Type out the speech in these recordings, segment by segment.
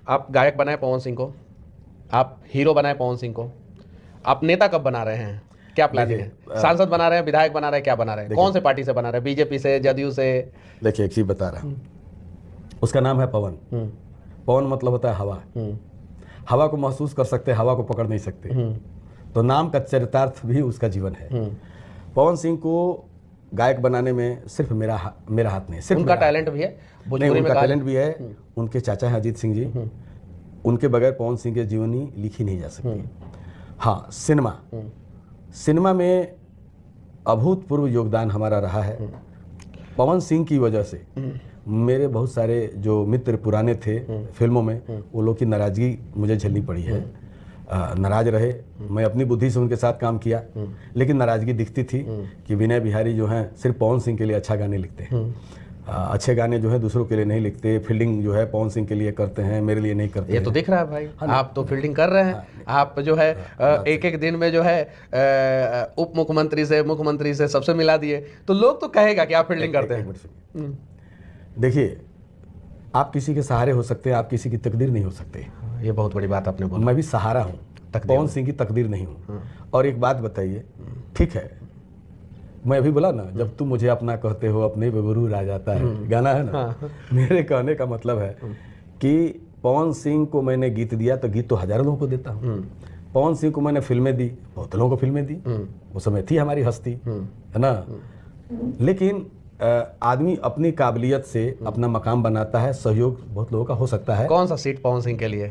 आप गायक बनाए पवन सिंह को, आप हीरो बनाए पवन सिंह को, आप नेता कब बना रहे हैं, क्या प्लानिंग है? सांसद बना रहे हैं, विधायक बना रहे हैं, क्या बना रहे हैं, कौन से पार्टी से बना रहे हैं, बीजेपी से, जदयू से? देखिए एक चीज बता रहा हूँ, उसका नाम है पवन। पवन मतलब होता है हवा। हवा को महसूस कर सकते, हवा को पकड़ नहीं सकते, तो नाम का चरितार्थ भी उसका जीवन है। पवन सिंह को गायक बनाने में सिर्फ मेरा हाथ नहीं, सिर्फ उनका टैलेंट भी है, नहीं, उनका टैलेंट भी है। उनके चाचा हैं अजीत सिंह जी, उनके बगैर पवन सिंह की जीवनी लिखी नहीं जा सकती। हाँ, सिनेमा में अभूतपूर्व योगदान हमारा रहा है। पवन सिंह की वजह से मेरे बहुत सारे जो मित्र पुराने थे फिल्मों में, वो लोग की नाराजगी मुझे झेलनी पड़ी है। नाराज रहे, मैं अपनी बुद्धि से उनके साथ काम किया, लेकिन नाराजगी दिखती थी कि विनय बिहारी जो हैं सिर्फ पवन सिंह के लिए अच्छा गाने लिखते हैं। अच्छे गाने जो है दूसरों के लिए नहीं लिखते, फील्डिंग जो है पवन सिंह के लिए करते हैं, मेरे लिए नहीं करते। ये तो दिख रहा है भाई, आप तो फील्डिंग कर रहे हैं। आप जो है एक एक दिन में जो है उप मुख्यमंत्री से, मुख्यमंत्री से सबसे मिला दिए, तो लोग तो कहेगा कि आप फील्डिंग करते हैं। देखिए, आप किसी के सहारे हो सकते हैं, आप किसी की तकदीर नहीं हो सकते। ये बहुत बड़ी बात आपने बोला। मैं भी सहारा हूँ, पवन सिंह की तकदीर नहीं हूँ। और एक बात बताइए, ठीक है, मैं अभी बोला ना, जब तुम मुझे अपना कहते हो अपने पे गुरूर आ जाता है, गाना है ना। मेरे कहने का मतलब है कि पवन सिंह को मैंने गीत दिया तो गीत तो हजारों लोगों को देता हूँ। पवन सिंह को मैंने फिल्में दी, बहुत लोगों को फिल्में दी, उस समय थी हमारी हस्ती, है ना। लेकिन आदमी अपनी काबिलियत से अपना मकाम बनाता है, सहयोग बहुत लोगों का हो सकता है। कौन सा सीट पवन सिंह के लिए?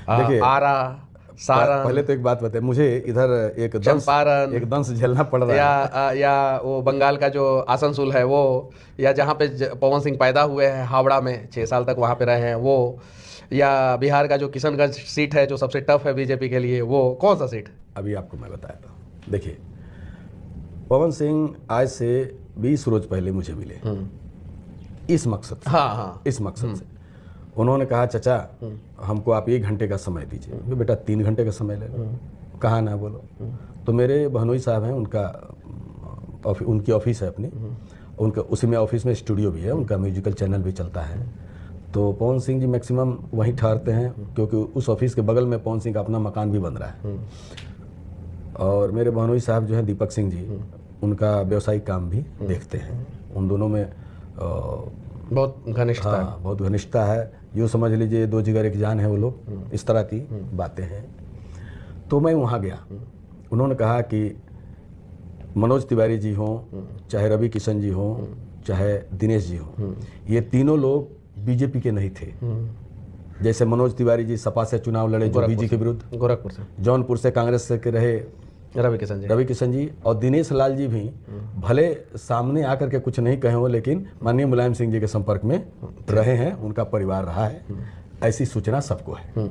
देखिए, आरा, सारण, पहले तो एक बात बताए, मुझे इधर एक दंश झेलना पड़ रहा है, या वो बंगाल का जो आसनसोल है वो, या जहाँ पे पवन सिंह पैदा हुए हैं हावड़ा में 6 साल तक वहाँ पे रहे हैं वो, या बिहार का जो किशनगंज सीट है जो सबसे टफ है बीजेपी के लिए, वो कौन सा सीट? अभी आपको मैं बताया था। देखिए, पवन सिंह आज से 20 रोज पहले मुझे मिले इस मकसद से। हाँ। इस मकसद से उन्होंने कहा, चाचा हमको आप 1 घंटे का समय दीजिए। बेटा 3 घंटे का समय ले लो, कहा ना बोलो। तो मेरे बहनोई साहब हैं, उनकी ऑफिस है अपनी, उनका उसी में ऑफिस में स्टूडियो भी है, उनका म्यूजिकल चैनल भी चलता है। तो पवन सिंह जी मैक्सिमम वहीं ठहरते हैं, क्योंकि उस ऑफिस के बगल में पवन सिंह का अपना मकान भी बन रहा है। और मेरे बहनोई साहब जो हैं दीपक सिंह जी, उनका व्यवसायिक काम भी देखते हैं। उन दोनों में बहुत घनिष्ठता है। बहुत घनिष्ठता है, यूँ समझ लीजिए 2 जिगर 1 जान है वो लोग, इस तरह की बातें हैं। तो मैं वहाँ गया, उन्होंने कहा कि मनोज तिवारी जी हों, चाहे रवि किशन जी हों, चाहे दिनेश जी हों, ये तीनों लोग बीजेपी के नहीं थे। जैसे मनोज तिवारी जी सपा से चुनाव लड़े जो बीजेपी के विरुद्ध, गोरखपुर से, जौनपुर से कांग्रेस से के रहे रवि किशन जी, और दिनेश लाल जी भी भले सामने आकर के कुछ नहीं कहे हो, लेकिन माननीय मुलायम सिंह जी के संपर्क में रहे हैं, उनका परिवार रहा है, ऐसी सूचना सबको है।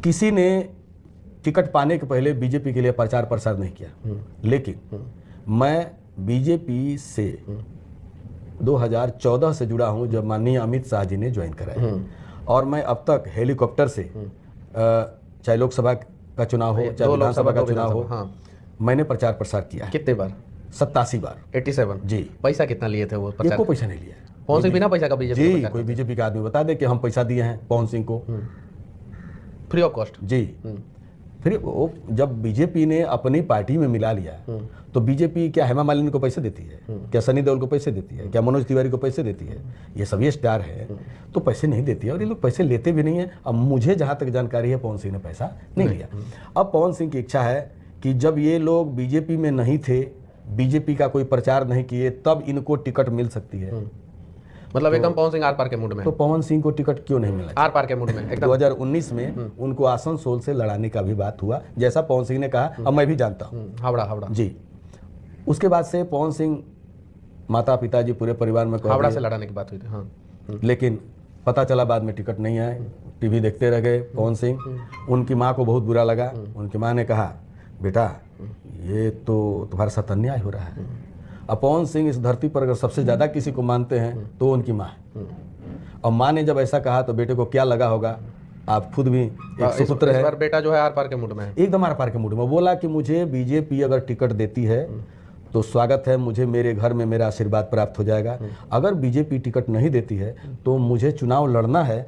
किसी ने टिकट पाने के पहले बीजेपी के लिए प्रचार प्रसार नहीं किया, लेकिन मैं बीजेपी से 2014 से जुड़ा हूं, जब माननीय अमित शाह जी ने ज्वाइन कराया। और मैं अब तक हेलीकॉप्टर से, चाहे लोकसभा का चुनाव हो, चाहे विधानसभा का चुनाव हो, मैंने प्रचार प्रसार किया है। कितने बार? 87 बार। 87 जी। पैसा कितना लिए थे वो प्रचार? कोई पैसा नहीं लिया। पवन सिंह बिना पैसा का बीजेपी जी, कोई बीजेपी का आदमी बता दे कि हम पैसा दिए हैं पवन सिंह को, फ्री ऑफ कॉस्ट जी। फिर वो जब बीजेपी ने अपनी पार्टी में मिला लिया, तो बीजेपी क्या हेमा मालिनी को पैसे देती है, क्या सनी देओल को पैसे देती है, क्या मनोज तिवारी को पैसे देती है? ये सभी स्टार है तो पैसे नहीं देती है, और ये लोग पैसे लेते भी नहीं है। अब मुझे जहाँ तक जानकारी है, पवन सिंह ने पैसा नहीं लिया। अब पवन सिंह की इच्छा है कि जब ये लोग बीजेपी में नहीं थे, बीजेपी का कोई प्रचार नहीं किए, तब इनको टिकट मिल सकती है। मतलब एकदम पवन सिंह आर पार के मूड में। तो पवन सिंह को टिकट क्यों नहीं मिला? आर पार के मूड में एकदम। 2019 में उनको आसनसोल से लड़ाने का भी बात हुआ, जैसा पवन सिंह ने कहा, अब मैं भी जानता हूँ, हावड़ा जी। उसके बाद से पवन सिंह, माता पिताजी पूरे परिवार में हावड़ा से लड़ाने की बात हुई थी, हाँ। लेकिन पता चला बाद में टिकट नहीं आए, टीवी देखते रह गए पवन सिंह। उनकी माँ को बहुत बुरा लगा। उनकी माँ ने कहा, बेटा ये तो तुम्हारे साथ अन्याय हो रहा है। अब पवन सिंह इस धरती पर अगर सबसे ज्यादा किसी को मानते हैं तो उनकी माँ है। और माँ ने जब ऐसा कहा तो बेटे को क्या लगा होगा, आप खुद भी एक सुपुत्र है। बेटा जो है आर पार के मूड में है, एकदम आर पार के मूड में। बोला कि मुझे बीजेपी अगर टिकट देती है तो स्वागत है, मुझे मेरे घर में मेरा आशीर्वाद प्राप्त हो जाएगा। अगर बीजेपी टिकट नहीं देती है तो मुझे चुनाव लड़ना है।